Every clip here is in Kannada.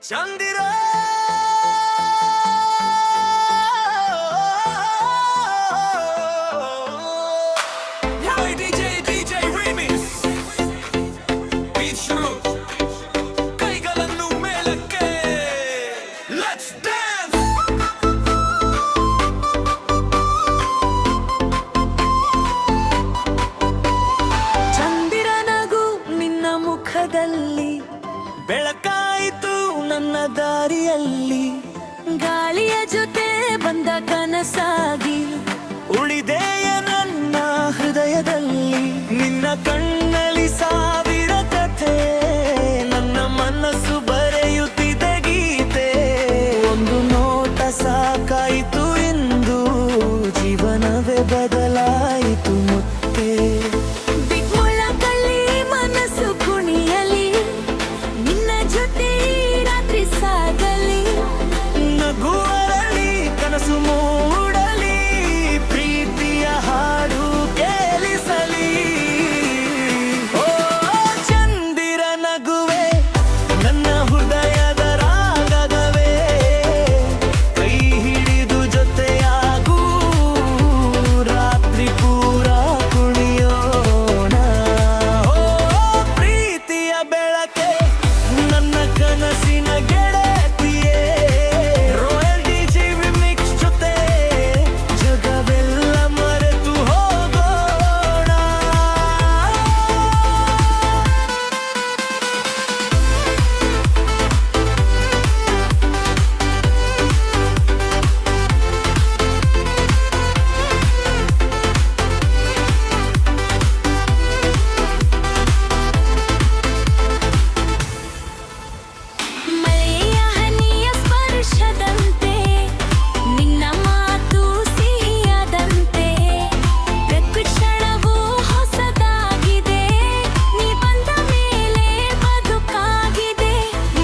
ಚಂದಿರ ಕೈಗಳನ್ನು ಮೇಲಕ್ಕೆ ಲೆಟ್ಸ್ ಡ್ಯಾನ್ಸ್. ಚಂದಿರ ನಗು ನಿನ್ನ ಮುಖದಲ್ಲಿ, ಬೆಳಕಾಯಿತು ನನ್ನ ದಾರಿಯಲ್ಲಿ. ಗಾಳಿಯ ಜೊತೆ ಬಂದ ಕನಸಾಗಿ ಉಳಿದೆಯ ನನ್ನ ಹೃದಯದಲ್ಲಿ. ನಿನ್ನ ಕಣ್ಣಲ್ಲಿ ಸಾವಿರ ಕಥೆ, ನನ್ನ ಮನಸ್ಸು ಬರೆಯುತ್ತಿದೆ ಗೀತೆ. ಒಂದು ನೋಟ ಸಾಕಾಯಿತು ಎಂದು ಜೀವನವೇ ಬದಲಾಯಿತು ಮುತ್ತೆ. ಬಿಗ್ಮೊಳಕಲ್ಲಿ ಮನಸ್ಸು ಕುಣಿಯಲಿ, ನಿನ್ನ ಜೊತೆ ರಾತ್ರಿ ಸಾಗಲಿ. ನಗುವರಲಿ ಕನಸು ಮೂಡಲಿ, ಪ್ರೀತಿಯ ಹಾಡು ಕೇಳಿಸಲಿ. ಓ ಚಂದಿರ ನಗುವೆ ನನ್ನ ಹೃದಯದ ರಾಗವೇ, ಕೈ ಹಿಡಿದು ಜೊತೆಯಾಗೂ ರಾತ್ರಿ ಪೂರ ಕುಣಿಯೋಣ. ಓ ಪ್ರೀತಿಯ ಬೆಳಕೆ ನನ್ನ ಕನಸಿನ ಗೆಳತಿಯೇ, ರಾಯಲ್ ಡಿಜೆ ರಿಮಿಕ್ಸ್ ಜೊತೆ ಜಗವೆಲ್ಲ ಮರೆತು ಹೋಗೋಣ. ಮಳೆಯ ಹನಿಯ ಸ್ಪರ್ಶದಂತೆ, ನಿನ್ನ ಮಾತು ಸಿಹಿಯಾದಂತೆ. ಪ್ರತಿ ಕ್ಷಣವೂ ಹೊಸದಾಗಿದೆ, ನೀ ಬಂದ ಮೇಲೆ ಬದುಕಾಗಿದೆ.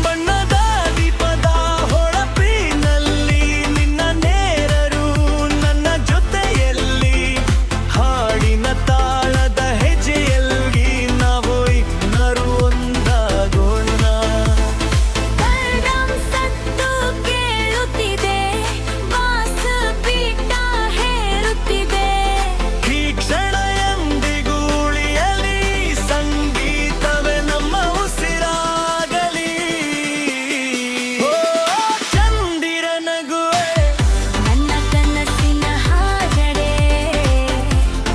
ಬಣ್ಣದ ದೀಪದ ಹೊಳಪಿನಲ್ಲಿ ನಿನ್ನ ನೇರರು ನನ್ನ ಜೊತೆಯಲ್ಲಿ. ಹಾಡಿನ ತಾಳದ ಹೆಜ್ಜೆಯಲ್ಲಿ ನಾವು ಇಬ್ಬರು ಒಂದಾಗೋಣ. ಕರ್ಡಂ ಸದ್ದು ಕೇಳುತ್ತಿದೆ, ಬಾಸ್ ಬೀಟ ಹೇರುತ್ತಿದೆ. ಈ ಕ್ಷಣ ಎಂದಿಗೂ ಉಳಿಯಲಿ, ಸಂಗೀತವೇ ನಮ್ಮ ಉಸಿರಾಗಲಿ. ಓ ಚಂದಿರ ನಗುವೆ ನನ್ನ ಕನಸಿನ ಹಾಡಡೆ,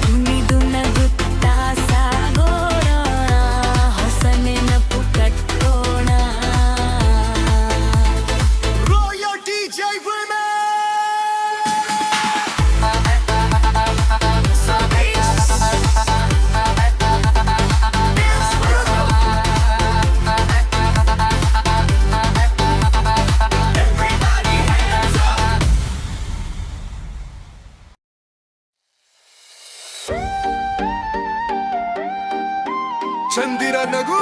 ಕುಣಿದು ನಗುತ್ತಾ ಸಾಗೋಣ, ಹೊಸ ನೆನಪು ಕಟ್ಟೋಣ. ರಾಯಲ್ ಡಿಜೆ ಚಂದಿರ ನಗು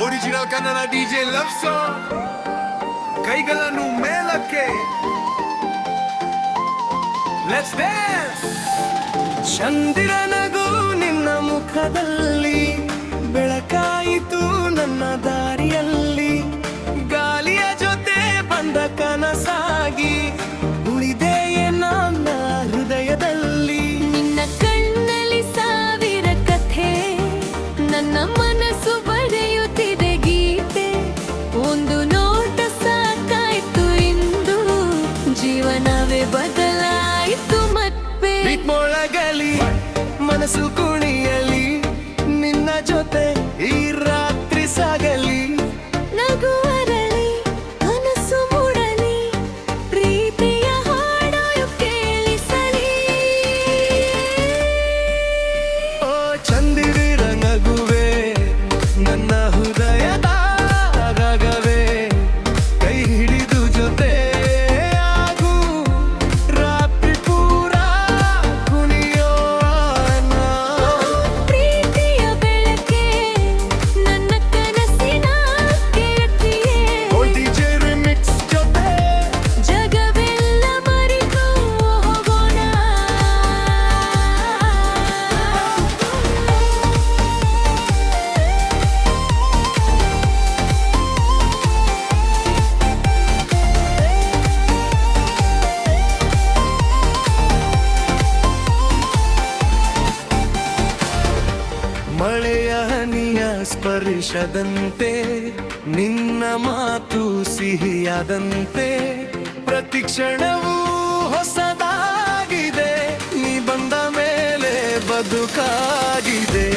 original Kannada DJ love song. ಕೈಗಳನ್ನು ಮೇಲಕ್ಕೆ ಲೆಟ್ಸ್ ಡ್ಯಾನ್ಸ್. ಚಂದಿರ ನಗು ನಿನ್ನ ಮುಖದಲ್ಲಿ, ಬೆಳಕಾಯಿತು ನನ್ನ ದಾರಿಯಲ್ಲಿ. ಗಾಳಿಯ ಜೊತೆ ಬಂದ ಕನಸಾಗಿ ಉಳಿದೆಯೇ ನನ್ನ ಹೃದಯದಲ್ಲಿ. ನಿನ್ನ ಕಣ್ಣಲ್ಲಿ ಸಾವಿರ ಕಥೆ, ನನ್ನ ಮನಸ್ಸು ಬರೆಯುತ್ತಿದೆ ಗೀತೆ. ಒಂದು ನೋಟ ಸಾಕಾಯ್ತು ಇಂದು, ಜೀವನವೇ ಬದಲಾಯಿತು ಮತ್ತೆ. ಮೊಳಗಲಿ ಮನಸ್ಸು ಕುಣಿಯಲಿ, ನಿನ್ನ ಜೊತೆ ಈ ರಾತ್ರಿ ಸಾಗಲಿ. ನಗುವರಲಿ ಕನಸು ಮೂಡಲಿ, ಪ್ರೀತಿಯ ಹಾಡು ಕೇಳಿಸಲಿ. ಓ ಚಂದಿರ ನಗುವೆ ನನ್ನ ಹೃದಯದ ರಾಗವೇ, ಕೈ ಹಿಡಿದು ಜೊತೆ ಆಗು ರಾತ್ರಿ ಪೂರ ಕುಣಿಯೋಣ. ಸ್ಪರ್ಶದಂತೆ ನಿನ್ನ ಮಾತು ಸಿಹಿಯಾದಂತೆ ಪ್ರತಿ ಕ್ಷಣವೂ ಹೊಸದಾಗಿದೆ ನೀ ಬಂದ ಮೇಲೆ ಬದುಕಾಗಿದೆ